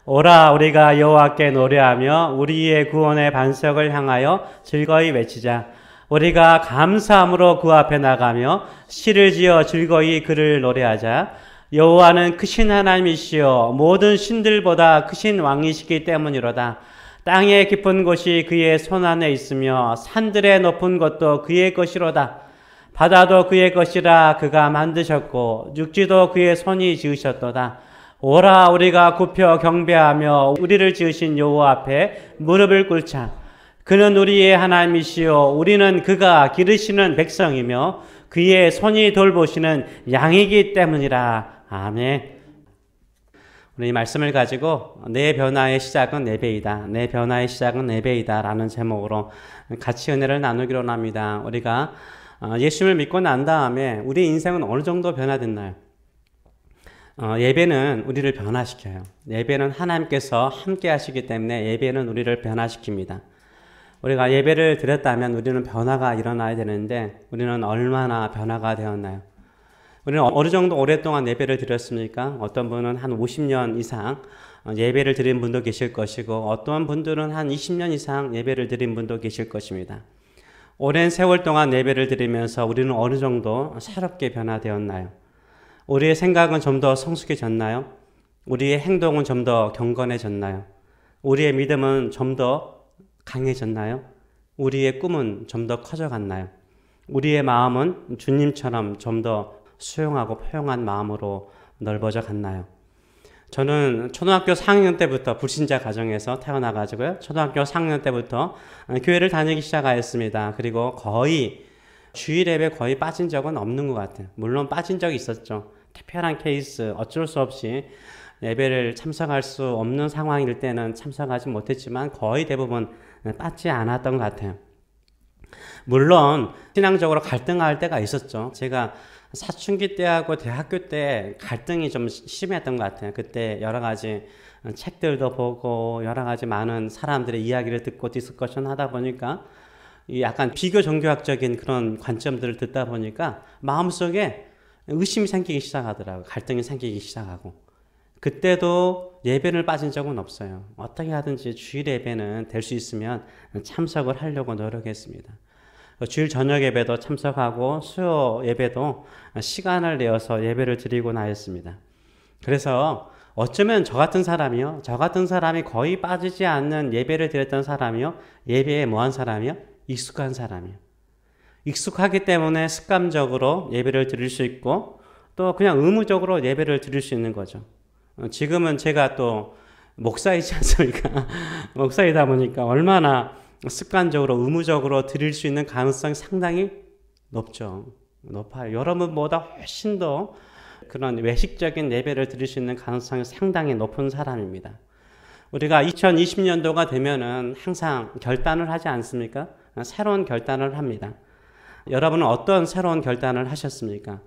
오라 우리가 여호와께 노래하며 우리의 구원의 반석을 향하여 즐거이 외치자. 우리가 감사함으로 그 앞에 나가며 시를 지어 즐거이 그를 노래하자. 여호와는 크신 하나님이시여 모든 신들보다 크신 왕이시기 때문이로다. 땅의 깊은 곳이 그의 손 안에 있으며 산들의 높은 곳도 그의 것이로다. 바다도 그의 것이라 그가 만드셨고 육지도 그의 손이 지으셨도다. 오라 우리가 굽혀 경배하며 우리를 지으신 여호와 앞에 무릎을 꿇자. 그는 우리의 하나님이시요 우리는 그가 기르시는 백성이며 그의 손이 돌보시는 양이기 때문이라. 아멘. 우리 이 말씀을 가지고 내 변화의 시작은 예배이다. 내 변화의 시작은 예배이다 라는 제목으로 같이 은혜를 나누기로 합니다. 우리가 예수님을 믿고 난 다음에 우리 인생은 어느 정도 변화됐나요? 예배는 우리를 변화시켜요. 예배는 하나님께서 함께 하시기 때문에 예배는 우리를 변화시킵니다. 우리가 예배를 드렸다면 우리는 변화가 일어나야 되는데 우리는 얼마나 변화가 되었나요? 우리는 어느 정도 오랫동안 예배를 드렸습니까? 어떤 분은 한 50년 이상 예배를 드린 분도 계실 것이고 어떤 분들은 한 20년 이상 예배를 드린 분도 계실 것입니다. 오랜 세월 동안 예배를 드리면서 우리는 어느 정도 새롭게 변화되었나요? 우리의 생각은 좀 더 성숙해졌나요? 우리의 행동은 좀 더 경건해졌나요? 우리의 믿음은 좀 더 강해졌나요? 우리의 꿈은 좀 더 커져갔나요? 우리의 마음은 주님처럼 좀 더 수용하고 포용한 마음으로 넓어져 갔나요? 저는 초등학교 4학년 때부터 불신자 가정에서 태어나가지고요. 초등학교 4학년 때부터 교회를 다니기 시작하였습니다. 그리고 거의 주일 예배 거의 빠진 적은 없는 것 같아요. 물론 빠진 적이 있었죠. 특별한 케이스 어쩔 수 없이 예배를 참석할 수 없는 상황일 때는 참석하지 못했지만 거의 대부분 빠지지 않았던 것 같아요. 물론 신앙적으로 갈등할 때가 있었죠. 제가 사춘기 때하고 대학교 때 갈등이 좀 심했던 것 같아요. 그때 여러 가지 책들도 보고 여러 가지 많은 사람들의 이야기를 듣고 디스커션 하다 보니까 약간 비교 종교학적인 그런 관점들을 듣다 보니까 마음속에 의심이 생기기 시작하더라고요. 갈등이 생기기 시작하고. 그때도 예배를 빠진 적은 없어요. 어떻게 하든지 주일 예배는 될 수 있으면 참석을 하려고 노력했습니다. 주일 저녁 예배도 참석하고 수요 예배도 시간을 내어서 예배를 드리곤 하였습니다. 그래서 어쩌면 저 같은 사람이 거의 빠지지 않는 예배를 드렸던 사람이요. 예배에 뭐한 사람이요? 익숙한 사람이요. 익숙하기 때문에 습관적으로 예배를 드릴 수 있고 또 그냥 의무적으로 예배를 드릴 수 있는 거죠. 지금은 제가 또 목사이지 않습니까? 목사이다 보니까 얼마나 습관적으로 의무적으로 드릴 수 있는 가능성이 상당히 높아요. 여러분보다 훨씬 더 그런 외식적인 예배를 드릴 수 있는 가능성이 상당히 높은 사람입니다. 우리가 2020년도가 되면은 항상 결단을 하지 않습니까? 새로운 결단을 합니다. 여러분은 어떤 새로운 결단을 하셨습니까?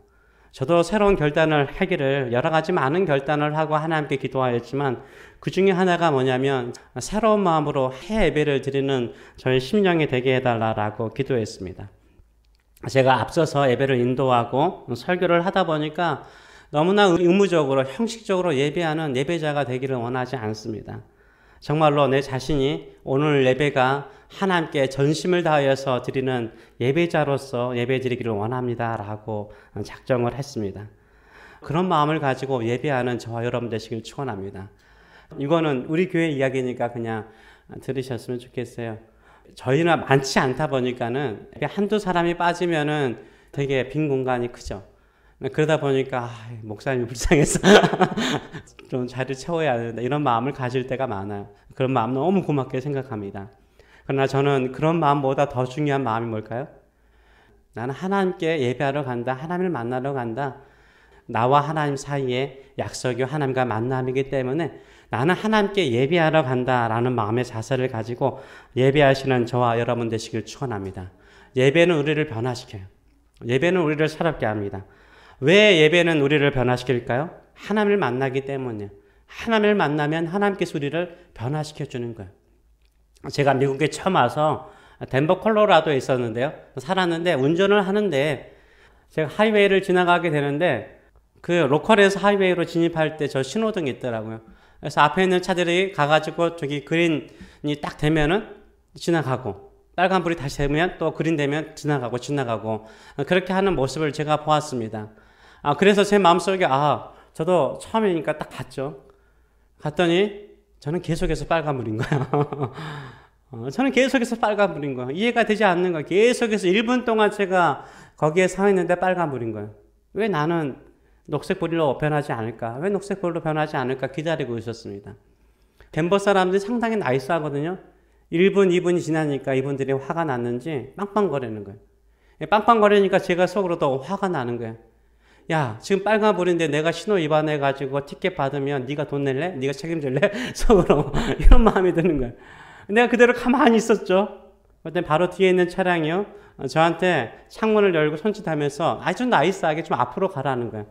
저도 새로운 결단을 하기를 여러 가지 많은 결단을 하고 하나님께 기도하였지만 그 중에 하나가 뭐냐면 새로운 마음으로 예배를 드리는 저희 심령이 되게 해달라고 기도했습니다. 제가 앞서서 예배를 인도하고 설교를 하다 보니까 너무나 의무적으로 형식적으로 예배하는 예배자가 되기를 원하지 않습니다. 정말로 내 자신이 오늘 예배가 하나님께 전심을 다하여서 드리는 예배자로서 예배 드리기를 원합니다 라고 작정을 했습니다. 그런 마음을 가지고 예배하는 저와 여러분 되시길 축원합니다. 이거는 우리 교회 이야기니까 그냥 들으셨으면 좋겠어요. 저희는 많지 않다 보니까는 한두 사람이 빠지면은 되게 빈 공간이 크죠. 그러다 보니까 목사님이 불쌍해서 좀 자리를 채워야 된다 이런 마음을 가질 때가 많아요. 그런 마음 너무 고맙게 생각합니다. 그러나 저는 그런 마음보다 더 중요한 마음이 뭘까요? 나는 하나님께 예배하러 간다. 하나님을 만나러 간다. 나와 하나님 사이에 약속이 하나님과 만남이기 때문에 나는 하나님께 예배하러 간다라는 마음의 자세를 가지고 예배하시는 저와 여러분 되시길 축원합니다. 예배는 우리를 변화시켜요. 예배는 우리를 새롭게 합니다. 왜 예배는 우리를 변화시킬까요? 하나님을 만나기 때문이에요. 하나님을 만나면 하나님께서 우리를 변화시켜 주는 거예요. 제가 미국에 처음 와서 덴버 콜로라도에 있었는데요. 살았는데 운전을 하는데 제가 하이웨이를 지나가게 되는데 그 로컬에서 하이웨이로 진입할 때 저 신호등이 있더라고요. 그래서 앞에 있는 차들이 가가지고 저기 그린이 딱 되면은 지나가고, 빨간불이 다시 되면 또 그린 되면 지나가고 그렇게 하는 모습을 제가 보았습니다. 그래서 제 마음속에 저도 처음이니까 딱 봤죠. 갔더니 저는 계속해서 빨간불인 거예요. 저는 계속해서 빨간불인 거예요. 이해가 되지 않는 거예요. 계속해서 1분 동안 제가 거기에 서 있는데 빨간불인 거예요. 왜 나는 녹색불로 변하지 않을까? 왜 녹색불로 변하지 않을까? 기다리고 있었습니다. 덴버 사람들이 상당히 나이스하거든요. 1분, 2분이 지나니까 이분들이 화가 났는지 빵빵거리는 거예요. 빵빵거리니까 제가 속으로 더 화가 나는 거예요. 야, 지금 빨간불인데 내가 신호 위반해가지고 티켓 받으면 네가 돈 낼래? 네가 책임질래? 속으로 이런 마음이 드는 거예요. 내가 그대로 가만히 있었죠. 그때 바로 뒤에 있는 차량이요, 저한테 창문을 열고 손짓하면서 아주 나이스하게 좀 앞으로 가라는 거예요.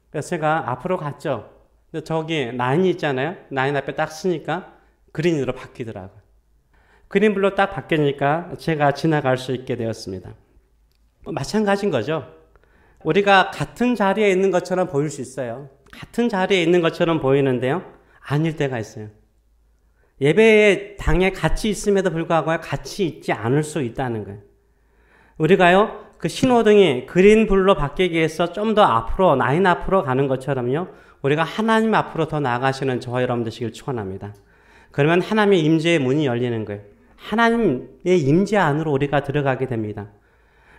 그래서 제가 앞으로 갔죠. 근데 저기 라인이 있잖아요. 라인 앞에 딱 쓰니까 그린으로 바뀌더라고요. 그린불로 딱 바뀌니까 제가 지나갈 수 있게 되었습니다. 마찬가지인 거죠. 우리가 같은 자리에 있는 것처럼 보일 수 있어요. 같은 자리에 있는 것처럼 보이는데요, 아닐 때가 있어요. 예배의 당에 같이 있음에도 불구하고 같이 있지 않을 수 있다는 거예요. 우리가요, 그 신호등이 그린불로 바뀌기 위해서 좀 더 앞으로, 라인 앞으로 가는 것처럼요, 우리가 하나님 앞으로 더 나아가시는 저와 여러분 되시길 축원합니다. 그러면 하나님의 임재의 문이 열리는 거예요. 하나님의 임재 안으로 우리가 들어가게 됩니다.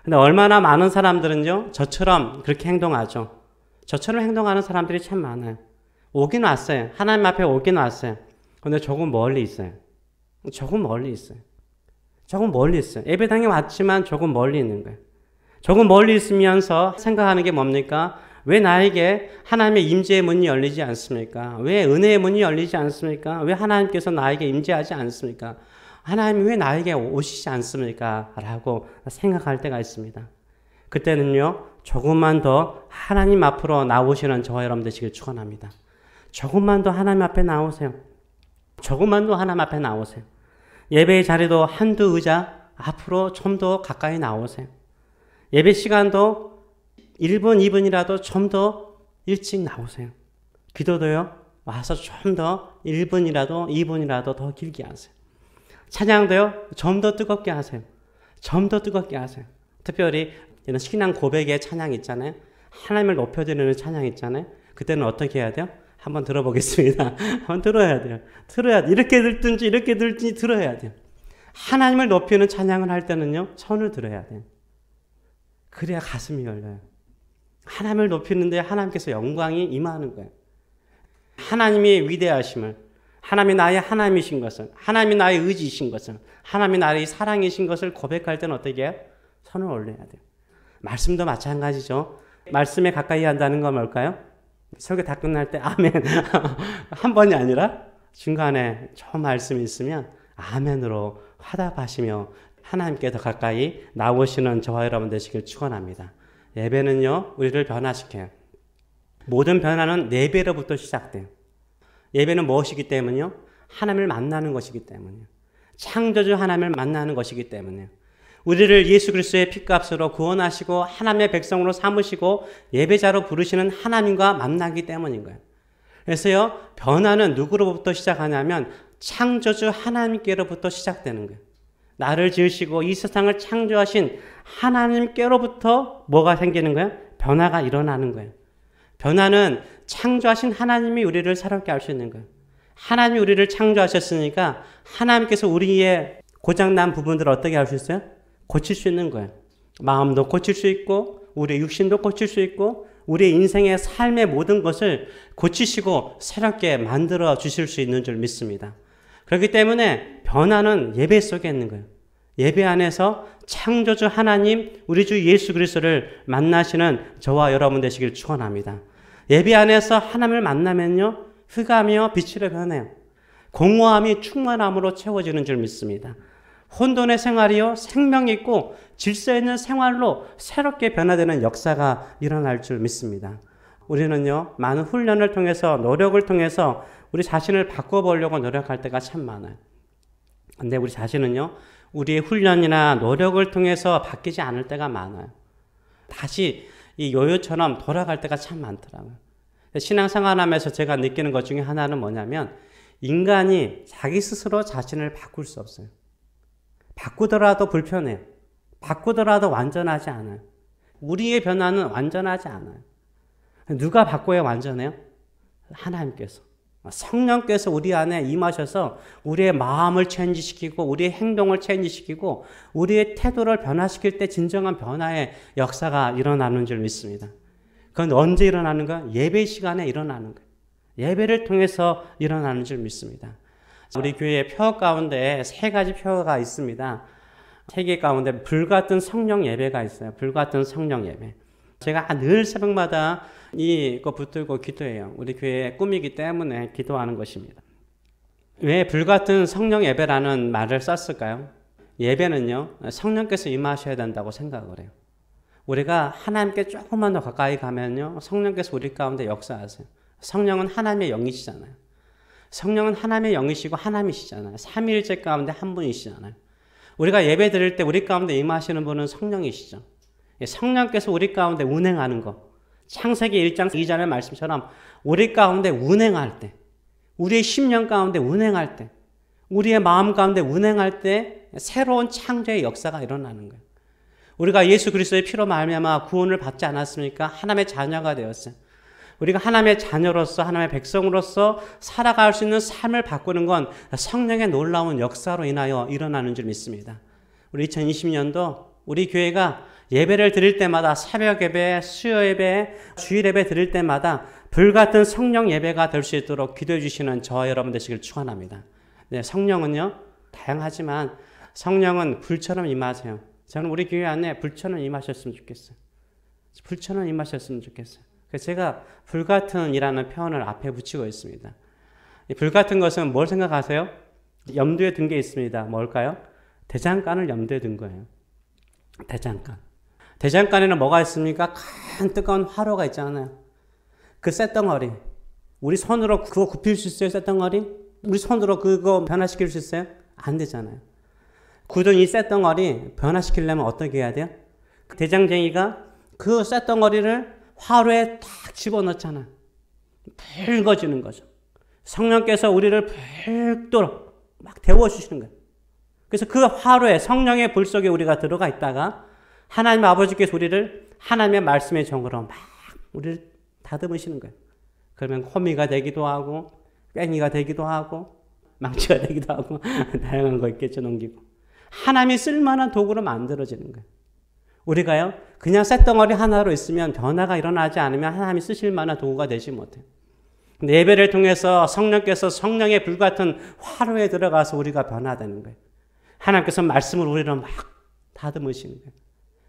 근데 얼마나 많은 사람들은요, 저처럼 그렇게 행동하죠. 저처럼 행동하는 사람들이 참 많아요. 오긴 왔어요. 하나님 앞에 오긴 왔어요. 근데 조금 멀리 있어요. 조금 멀리 있어요. 조금 멀리 있어요. 예배당에 왔지만 조금 멀리 있는 거예요. 조금 멀리 있으면서 생각하는 게 뭡니까? 왜 나에게 하나님의 임재의 문이 열리지 않습니까? 왜 은혜의 문이 열리지 않습니까? 왜 하나님께서 나에게 임재하지 않습니까? 하나님이 왜 나에게 오시지 않습니까? 라고 생각할 때가 있습니다. 그때는요, 조금만 더 하나님 앞으로 나오시는 저와 여러분 되시길 축원합니다. 조금만 더 하나님 앞에 나오세요. 조금만 더 하나님 앞에 나오세요. 예배의 자리도 한두 의자 앞으로 좀 더 가까이 나오세요. 예배 시간도 1분, 2분이라도 좀 더 일찍 나오세요. 기도도요, 와서 좀 더 1분이라도 2분이라도 더 길게 하세요. 찬양도요, 좀 더 뜨겁게 하세요. 좀 더 뜨겁게 하세요. 특별히 이런 신앙 고백의 찬양 있잖아요. 하나님을 높여드리는 찬양 있잖아요. 그때는 어떻게 해야 돼요? 한번 들어보겠습니다. 한번 들어야 돼요. 들어야 돼. 이렇게 들든지 들어야 돼요. 하나님을 높이는 찬양을 할 때는요, 손을 들어야 돼요. 그래야 가슴이 열려요. 하나님을 높이는데 하나님께서 영광이 임하는 거예요. 하나님의 위대하심을, 하나님이 나의 하나님이신 것을, 하나님이 나의 의지이신 것을, 하나님이 나의 사랑이신 것을 고백할 때는 어떻게 해요? 손을 올려야 돼요. 말씀도 마찬가지죠. 말씀에 가까이 한다는 건 뭘까요? 설교 다 끝날 때 아멘 한 번이 아니라 중간에 좋은 말씀이 있으면 아멘으로 화답하시며 하나님께 더 가까이 나오시는 저와 여러분 되시길 축원합니다. 예배는요, 우리를 변화시켜요. 모든 변화는 예배로부터 시작돼요. 예배는 무엇이기 때문이요? 하나님을 만나는 것이기 때문이요. 창조주 하나님을 만나는 것이기 때문이요. 우리를 예수 그리스도의 피값으로 구원하시고 하나님의 백성으로 삼으시고 예배자로 부르시는 하나님과 만나기 때문인 거예요. 그래서요, 변화는 누구로부터 시작하냐면 창조주 하나님께로부터 시작되는 거예요. 나를 지으시고 이 세상을 창조하신 하나님께로부터 뭐가 생기는 거예요? 변화가 일어나는 거예요. 변화는 창조하신 하나님이 우리를 새롭게 할 수 있는 거예요. 하나님이 우리를 창조하셨으니까 하나님께서 우리의 고장난 부분들을 어떻게 할 수 있어요? 고칠 수 있는 거예요. 마음도 고칠 수 있고 우리의 육신도 고칠 수 있고 우리의 인생의 삶의 모든 것을 고치시고 새롭게 만들어 주실 수 있는 줄 믿습니다. 그렇기 때문에 변화는 예배 속에 있는 거예요. 예배 안에서 창조주 하나님, 우리 주 예수 그리스도를 만나시는 저와 여러분 되시길 축원합니다. 예배 안에서 하나님을 만나면요, 흑암이요 빛으로 변해요. 공허함이 충만함으로 채워지는 줄 믿습니다. 혼돈의 생활이요 생명 있고 질서 있는 생활로 새롭게 변화되는 역사가 일어날 줄 믿습니다. 우리는요, 많은 훈련을 통해서 노력을 통해서 우리 자신을 바꿔보려고 노력할 때가 참 많아요. 근데 우리 자신은요, 우리의 훈련이나 노력을 통해서 바뀌지 않을 때가 많아요. 다시 이 요요처럼 돌아갈 때가 참 많더라고요. 신앙생활하면서 제가 느끼는 것 중에 하나는 뭐냐면 인간이 자기 스스로 자신을 바꿀 수 없어요. 바꾸더라도 불편해요. 바꾸더라도 완전하지 않아요. 우리의 변화는 완전하지 않아요. 누가 바꿔야 완전해요? 하나님께서. 성령께서 우리 안에 임하셔서 우리의 마음을 체인지시키고 우리의 행동을 체인지시키고 우리의 태도를 변화시킬 때 진정한 변화의 역사가 일어나는 줄 믿습니다. 그건 언제 일어나는 거야? 예배 시간에 일어나는 거예요. 예배를 통해서 일어나는 줄 믿습니다. 우리 교회의 표 가운데 3가지 표가 있습니다. 3개 가운데 불같은 성령 예배가 있어요. 불같은 성령 예배. 제가 늘 새벽마다 이거 붙들고 기도해요. 우리 교회의 꿈이기 때문에 기도하는 것입니다. 왜 불같은 성령 예배라는 말을 썼을까요? 예배는요, 성령께서 임하셔야 된다고 생각을 해요. 우리가 하나님께 조금만 더 가까이 가면요, 성령께서 우리 가운데 역사하세요. 성령은 하나님의 영이시잖아요. 성령은 하나님의 영이시고 하나님이시잖아요. 삼위일체 가운데 한 분이시잖아요. 우리가 예배 드릴 때 우리 가운데 임하시는 분은 성령이시죠. 성령께서 우리 가운데 운행하는 것. 창세기 1장 2절의 말씀처럼 우리 가운데 운행할 때, 우리의 심령 가운데 운행할 때, 우리의 마음 가운데 운행할 때 새로운 창조의 역사가 일어나는 거예요. 우리가 예수 그리스도의 피로 말미암아 구원을 받지 않았습니까? 하나님의 자녀가 되었어요. 우리가 하나님의 자녀로서 하나님의 백성으로서 살아갈 수 있는 삶을 바꾸는 건 성령의 놀라운 역사로 인하여 일어나는 줄 믿습니다. 우리 2020년도 우리 교회가 예배를 드릴 때마다 새벽 예배, 수요 예배, 주일 예배 드릴 때마다 불같은 성령 예배가 될 수 있도록 기도해 주시는 저와 여러분 되시길 축원합니다. 네, 성령은요 다양하지만 성령은 불처럼 임하세요. 저는 우리 교회 안에 불처럼 임하셨으면 좋겠어요. 불처럼 임하셨으면 좋겠어요. 그래서 제가 불같은이라는 표현을 앞에 붙이고 있습니다. 이 불같은 것은 뭘 생각하세요? 염두에 둔 게 있습니다. 뭘까요? 대장간을 염두에 둔 거예요. 대장간. 대장간에는 뭐가 있습니까? 큰 뜨거운 화로가 있잖아요. 그 쇳덩어리. 우리 손으로 그거 굽힐 수 있어요? 쇳덩어리? 우리 손으로 그거 변화시킬 수 있어요? 안 되잖아요. 굳은 이 쇳덩어리 변화시키려면 어떻게 해야 돼요? 대장쟁이가 그 쇳덩어리를 화로에 탁 집어넣잖아요. 붉어지는 거죠. 성령께서 우리를 붉도록 막 데워주시는 거예요. 그래서 그 화로에 성령의 불 속에 우리가 들어가 있다가 하나님 아버지께서 우리를 하나님의 말씀의 정으로 막 우리를 다듬으시는 거예요. 그러면 호미가 되기도 하고 뺑이가 되기도 하고 망치가 되기도 하고 다양한 거 있겠죠. 넘기고 하나님이 쓸만한 도구로 만들어지는 거예요. 우리가요 그냥 쇳덩어리 하나로 있으면 변화가 일어나지 않으면 하나님이 쓰실 만한 도구가 되지 못해요. 근데 예배를 통해서 성령께서 성령의 불같은 화로에 들어가서 우리가 변화되는 거예요. 하나님께서 말씀을 우리를 막 다듬으시는 거예요.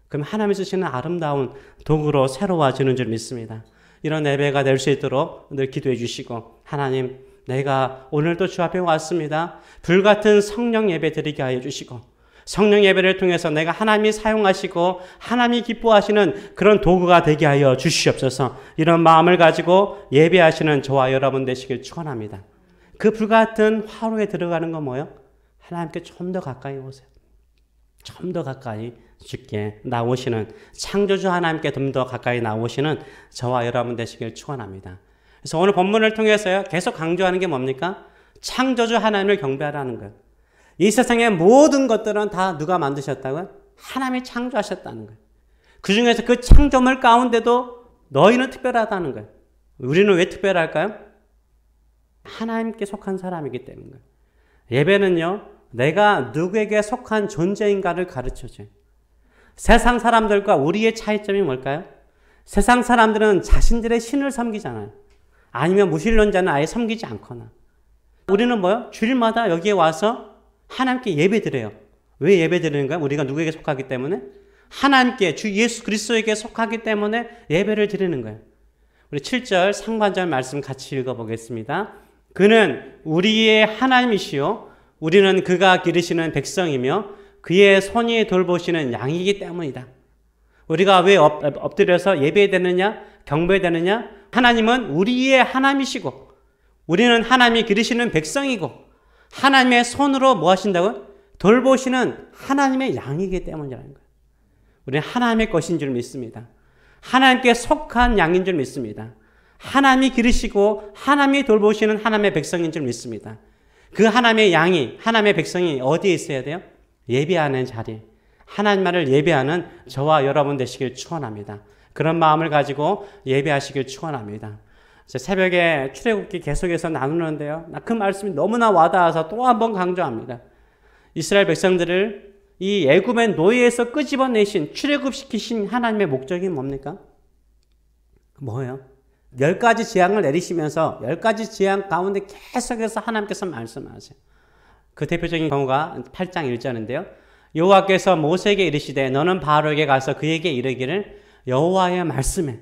그럼 하나님이 쓰시는 아름다운 도구로 새로워지는 줄 믿습니다. 이런 예배가 될 수 있도록 늘 기도해 주시고 하나님 내가 오늘도 주 앞에 왔습니다. 불같은 성령 예배 드리게 하여 주시고 성령 예배를 통해서 내가 하나님이 사용하시고 하나님이 기뻐하시는 그런 도구가 되게 하여 주시옵소서. 이런 마음을 가지고 예배하시는 저와 여러분 되시길 축원합니다. 그 불같은 화로에 들어가는 건 뭐예요? 하나님께 좀 더 가까이 오세요. 좀 더 가까이 주께 나오시는 창조주 하나님께 좀 더 가까이 나오시는 저와 여러분 되시길 축원합니다. 그래서 오늘 본문을 통해서요 계속 강조하는 게 뭡니까? 창조주 하나님을 경배하라는 거예요. 이 세상의 모든 것들은 다 누가 만드셨다고요? 하나님이 창조하셨다는 거예요. 그 중에서 그 창조물 가운데도 너희는 특별하다는 거예요. 우리는 왜 특별할까요? 하나님께 속한 사람이기 때문에. 예배는요 내가 누구에게 속한 존재인가를 가르쳐줘요. 세상 사람들과 우리의 차이점이 뭘까요? 세상 사람들은 자신들의 신을 섬기잖아요. 아니면 무신론자는 아예 섬기지 않거나. 우리는 뭐요? 주일마다 여기에 와서 하나님께 예배드려요. 왜 예배드리는 거야? 우리가 누구에게 속하기 때문에? 하나님께 주 예수 그리스도에게 속하기 때문에 예배를 드리는 거예요. 우리 7절 상반절 말씀 같이 읽어보겠습니다. 그는 우리의 하나님이시요 우리는 그가 기르시는 백성이며 그의 손이 돌보시는 양이기 때문이다. 우리가 왜 엎드려서 예배되느냐? 경배되느냐? 하나님은 우리의 하나님이시고 우리는 하나님이 기르시는 백성이고 하나님의 손으로 뭐 하신다고요? 돌보시는 하나님의 양이기 때문이라는 거예요. 우리는 하나님의 것인 줄 믿습니다. 하나님께 속한 양인 줄 믿습니다. 하나님이 기르시고 하나님이 돌보시는 하나님의 백성인 줄 믿습니다. 그 하나님의 양이, 하나님의 백성이 어디에 있어야 돼요? 예배하는 자리. 하나님만을 예배하는 저와 여러분 되시길 축원합니다. 그런 마음을 가지고 예배하시길 축원합니다. 새벽에 출애굽기 계속해서 나누는데요. 그 말씀이 너무나 와닿아서 또 한 번 강조합니다. 이스라엘 백성들을 이 애굽의 노예에서 끄집어내신, 출애굽시키신 하나님의 목적이 뭡니까? 뭐예요? 10가지 재앙을 내리시면서 10가지 재앙 가운데 계속해서 하나님께서 말씀하세요. 그 대표적인 경우가 8장 1절인데요. 여호와께서 모세에게 이르시되 너는 바로에게 가서 그에게 이르기를 여호와의 말씀에,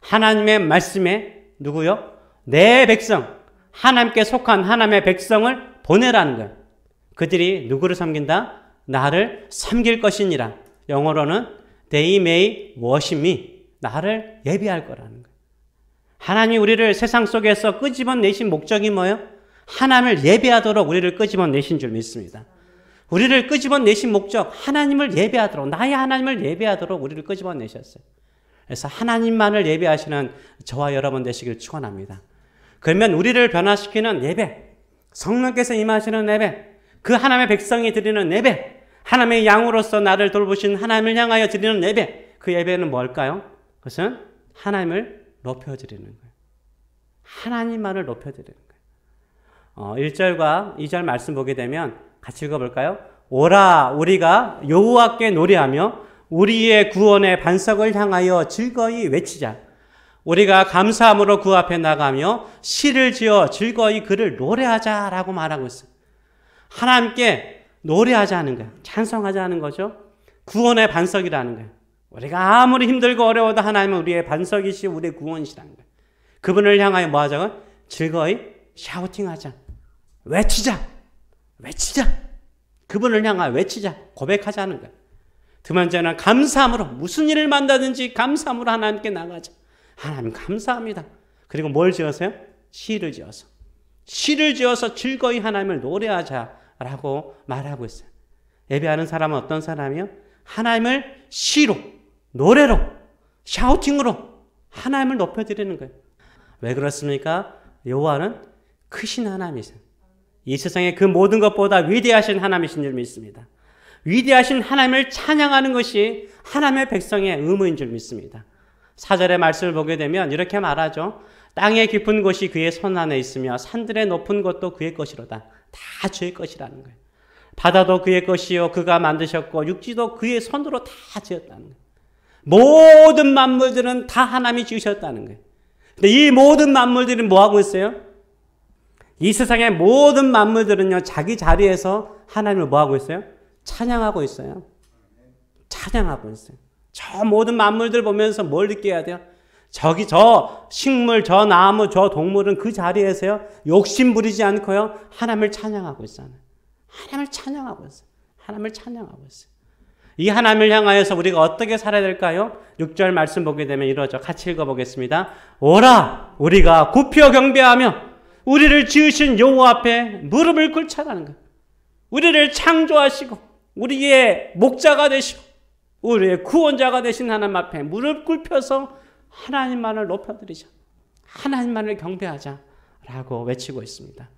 하나님의 말씀에 누구요? 내 백성, 하나님께 속한 하나님의 백성을 보내라는 거예요. 그들이 누구를 섬긴다? 나를 섬길 것이니라. 영어로는 they may worship me. 나를 예배할 거라는 거예요. 하나님이 우리를 세상 속에서 끄집어내신 목적이 뭐예요? 하나님을 예배하도록 우리를 끄집어내신 줄 믿습니다. 우리를 끄집어내신 목적, 하나님을 예배하도록, 나의 하나님을 예배하도록 우리를 끄집어내셨어요. 그래서 하나님만을 예배하시는 저와 여러분 되시길 축원합니다. 그러면 우리를 변화시키는 예배, 성령께서 임하시는 예배, 그 하나님의 백성이 드리는 예배, 하나님의 양으로서 나를 돌보신 하나님을 향하여 드리는 예배, 그 예배는 뭘까요? 그것은 하나님을 높여드리는 거예요. 하나님만을 높여드리는 거예요. 1절과 2절 말씀 보게 되면 같이 읽어볼까요? 오라 우리가 여호와께 노래하며 우리의 구원의 반석을 향하여 즐거이 외치자. 우리가 감사함으로 그 앞에 나가며 시를 지어 즐거이 그를 노래하자라고 말하고 있어요. 하나님께 노래하자는 거예요. 찬송하자는 거죠. 구원의 반석이라는 거예요. 우리가 아무리 힘들고 어려워도 하나님은 우리의 반석이시고 우리의 구원이시라는 거예요. 그분을 향하여 뭐 하자고? 즐거이 샤우팅하자. 외치자. 그분을 향하여 외치자. 고백하자는 거예요. 두 번째는 감사함으로, 무슨 일을 만나든지 감사함으로 하나님께 나가자. 하나님 감사합니다. 그리고 뭘 지어서요? 시를 지어서 즐거이 하나님을 노래하자라고 말하고 있어요. 예배하는 사람은 어떤 사람이요? 하나님을 시로, 노래로, 샤우팅으로 하나님을 높여드리는 거예요. 왜 그렇습니까? 여호와는 크신 하나님이세요. 이 세상의 그 모든 것보다 위대하신 하나님이신 줄 믿습니다. 위대하신 하나님을 찬양하는 것이 하나님의 백성의 의무인 줄 믿습니다. 4절의 말씀을 보게 되면 이렇게 말하죠. 땅의 깊은 곳이 그의 손 안에 있으며 산들의 높은 곳도 그의 것이로다. 다 주의 것이라는 거예요. 바다도 그의 것이요 그가 만드셨고 육지도 그의 손으로 다 지었다는 거예요. 모든 만물들은 다 하나님이 지으셨다는 거예요. 근데 이 모든 만물들이 뭐 하고 있어요? 이 세상의 모든 만물들은요 자기 자리에서 하나님을 뭐 하고 있어요? 찬양하고 있어요. 저 모든 만물들 보면서 뭘 느껴야 돼요? 저기 저 식물, 저 나무, 저 동물은 그 자리에서요 욕심 부리지 않고요 하나님을 찬양하고 있어요. 하나님을 찬양하고 있어요. 이 하나님을 향하여서 우리가 어떻게 살아야 될까요? 6절 말씀 보게 되면 이러죠. 같이 읽어보겠습니다. 오라 우리가 굽혀 경배하며 우리를 지으신 여호와 앞에 무릎을 꿇자라는 거예요. 우리를 창조하시고 우리의 목자가 되시고 우리의 구원자가 되신 하나님 앞에 무릎 꿇혀서 하나님만을 높여드리자. 하나님만을 경배하자라고 외치고 있습니다.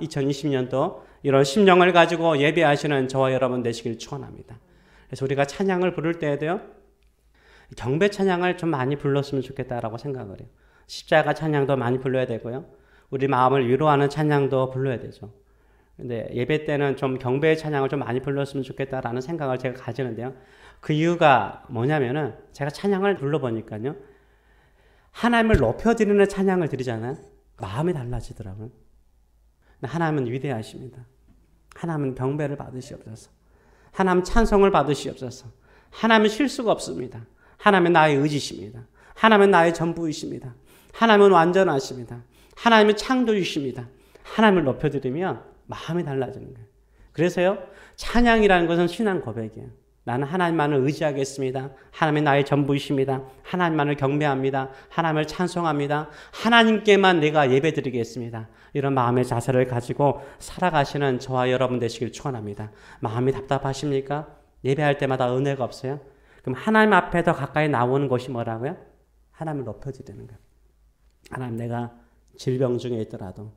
2020년도 이런 심령을 가지고 예배하시는 저와 여러분 되시길 축원합니다. 그래서 우리가 찬양을 부를 때에도요. 경배 찬양을 좀 많이 불렀으면 좋겠다라고 생각을 해요. 십자가 찬양도 많이 불러야 되고요. 우리 마음을 위로하는 찬양도 불러야 되죠. 근데 예배 때는 좀 경배의 찬양을 좀 많이 불렀으면 좋겠다라는 생각을 제가 가지는데요. 그 이유가 뭐냐면은 제가 찬양을 불러보니까요. 하나님을 높여드리는 찬양을 드리잖아요. 마음이 달라지더라고요. 하나님은 위대하십니다. 하나님은 경배를 받으시옵소서. 하나님 찬송을 받으시옵소서. 하나님은 실수가 없습니다. 하나님은 나의 의지십니다. 하나님은 나의 전부이십니다. 하나님은 완전하십니다. 하나님은 창조주십니다. 하나님을 높여드리면 마음이 달라지는 거예요. 그래서요, 찬양이라는 것은 신앙 고백이에요. 나는 하나님만을 의지하겠습니다. 하나님이 나의 전부이십니다. 하나님만을 경배합니다. 하나님을 찬송합니다. 하나님께만 내가 예배드리겠습니다. 이런 마음의 자세를 가지고 살아가시는 저와 여러분 되시길 축원합니다. 마음이 답답하십니까? 예배할 때마다 은혜가 없어요? 그럼 하나님 앞에 더 가까이 나오는 것이 뭐라고요? 하나님을 높여드리는 거예요. 하나님, 내가 질병 중에 있더라도,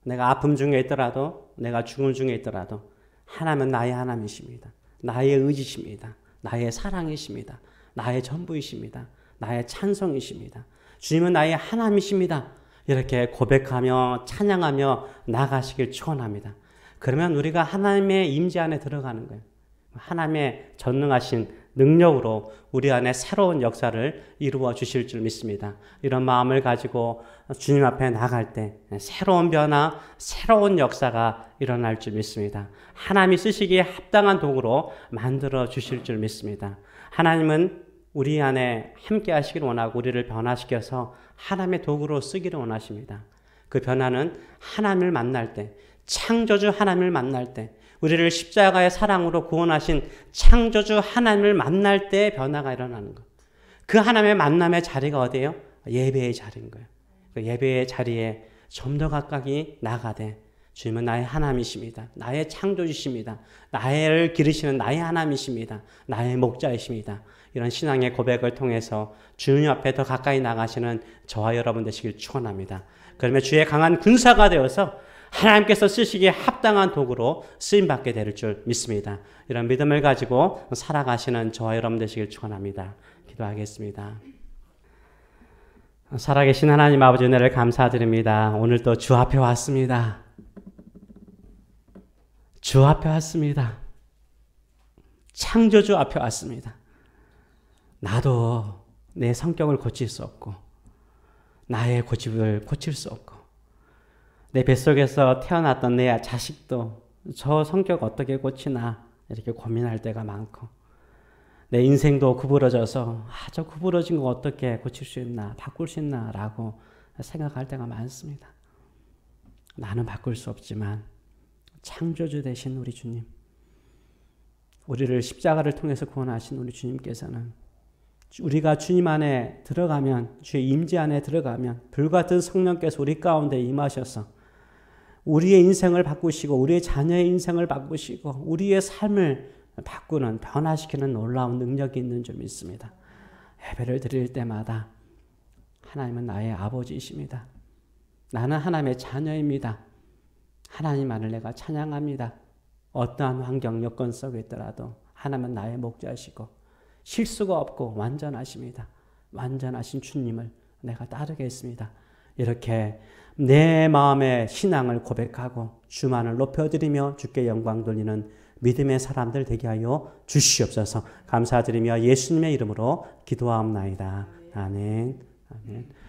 내가 아픔 중에 있더라도, 내가 죽음 중에 있더라도 하나님은 나의 하나님이십니다. 나의 의지십니다. 나의 사랑이십니다. 나의 전부이십니다. 나의 찬송이십니다. 주님은 나의 하나님이십니다. 이렇게 고백하며 찬양하며 나가시길 축원합니다. 그러면 우리가 하나님의 임재 안에 들어가는 거예요. 하나님의 전능하신 능력으로 우리 안에 새로운 역사를 이루어 주실 줄 믿습니다. 이런 마음을 가지고 주님 앞에 나갈 때 새로운 변화, 새로운 역사가 일어날 줄 믿습니다. 하나님이 쓰시기에 합당한 도구로 만들어 주실 줄 믿습니다. 하나님은 우리 안에 함께 하시길 원하고 우리를 변화시켜서 하나님의 도구로 쓰기를 원하십니다. 그 변화는 하나님을 만날 때, 창조주 하나님을 만날 때, 우리를 십자가의 사랑으로 구원하신 창조주 하나님을 만날 때 변화가 일어나는 것. 그 하나님의 만남의 자리가 어디예요? 예배의 자리인 거예요. 그 예배의 자리에 좀 더 가까이 나가되 주님은 나의 하나님이십니다. 나의 창조주십니다. 나를 기르시는 나의 하나님이십니다. 나의 목자이십니다. 이런 신앙의 고백을 통해서 주님 앞에 더 가까이 나가시는 저와 여러분 되시길 축원합니다. 그러면 주의 강한 군사가 되어서 하나님께서 쓰시기에 합당한 도구로 쓰임받게 될 줄 믿습니다. 이런 믿음을 가지고 살아가시는 저와 여러분 되시길 축원합니다. 기도하겠습니다. 살아계신 하나님 아버지 은혜를 감사드립니다. 오늘 또 주 앞에 왔습니다. 주 앞에 왔습니다. 창조주 앞에 왔습니다. 나도 내 성격을 고칠 수 없고 나의 고집을 고칠 수 없고 내 뱃속에서 태어났던 내 자식도 저 성격 어떻게 고치나 이렇게 고민할 때가 많고 내 인생도 구부러져서 저 구부러진 거 어떻게 고칠 수 있나 바꿀 수 있나 라고 생각할 때가 많습니다. 나는 바꿀 수 없지만 창조주 되신 우리 주님, 우리를 십자가를 통해서 구원하신 우리 주님께서는 우리가 주님 안에 들어가면, 주의 임재 안에 들어가면 불같은 성령께서 우리 가운데 임하셔서 우리의 인생을 바꾸시고 우리의 자녀의 인생을 바꾸시고 우리의 삶을 바꾸는, 변화시키는 놀라운 능력이 있는 줄 믿습니다. 예배를 드릴 때마다 하나님은 나의 아버지이십니다. 나는 하나님의 자녀입니다. 하나님만을 내가 찬양합니다. 어떠한 환경 여건 속에 있더라도 하나님은 나의 목자시고 실수가 없고 완전하십니다. 완전하신 주님을 내가 따르겠습니다. 이렇게 내 마음의 신앙을 고백하고 주만을 높여드리며 주께 영광 돌리는 믿음의 사람들 되게 하여 주시옵소서. 감사드리며 예수님의 이름으로 기도하옵나이다. 아멘. 아멘.